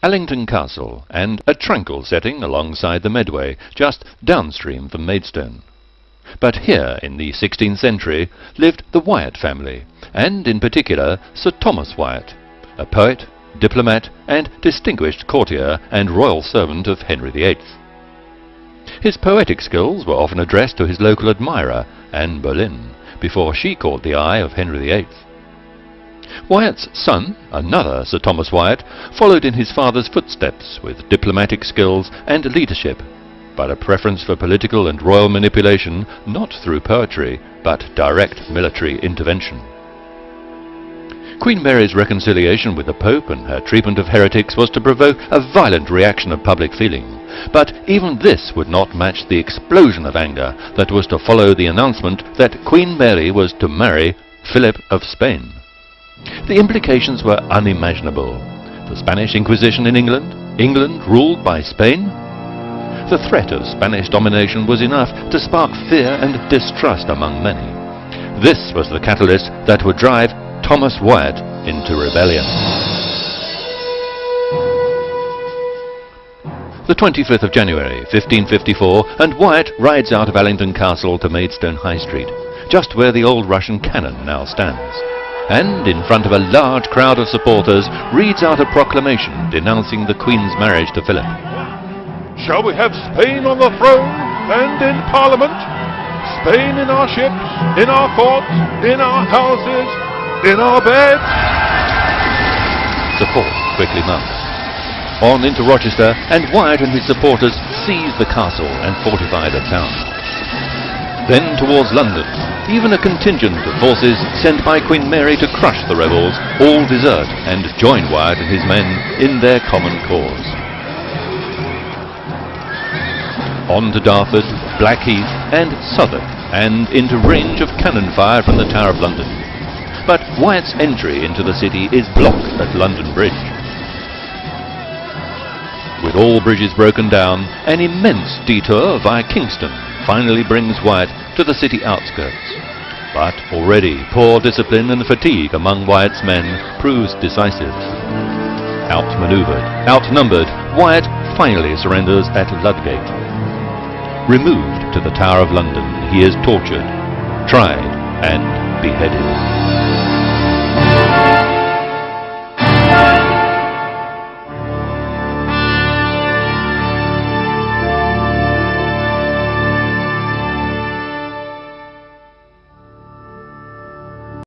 Allington Castle, and a tranquil setting alongside the Medway, just downstream from Maidstone. But here, in the 16th century, lived the Wyatt family, and in particular Sir Thomas Wyatt, a poet, diplomat, and distinguished courtier and royal servant of Henry VIII. His poetic skills were often addressed to his local admirer, Anne Boleyn, before she caught the eye of Henry VIII. Wyatt's son, another Sir Thomas Wyatt, followed in his father's footsteps with diplomatic skills and leadership, but a preference for political and royal manipulation not through poetry, but direct military intervention. Queen Mary's reconciliation with the Pope and her treatment of heretics was to provoke a violent reaction of public feeling, but even this would not match the explosion of anger that was to follow the announcement that Queen Mary was to marry Philip of Spain. The implications were unimaginable. The Spanish Inquisition in England ruled by Spain. The threat of Spanish domination was enough to spark fear and distrust among many. This was the catalyst that would drive Thomas Wyatt into rebellion. The 25th of January, 1554, and Wyatt rides out of Allington Castle to Maidstone High Street, just where the old Russian cannon now stands, and in front of a large crowd of supporters reads out a proclamation denouncing the Queen's marriage to Philip. Shall we have Spain on the throne and in Parliament? Spain in our ships, in our forts, in our houses, in our beds? Support quickly mounted. On into Rochester, and Wyatt and his supporters seized the castle and fortified the town. Then towards London, even a contingent of forces sent by Queen Mary to crush the rebels all desert and join Wyatt and his men in their common cause. On to Dartford, Blackheath, and Southwark, and into range of cannon fire from the Tower of London. But Wyatt's entry into the city is blocked at London Bridge. With all bridges broken down, an immense detour via Kingston finally brings Wyatt to the city outskirts. But already poor discipline and fatigue among Wyatt's men proves decisive. Outmaneuvered, outnumbered, Wyatt finally surrenders at Ludgate. Removed to the Tower of London, he is tortured, tried, and beheaded.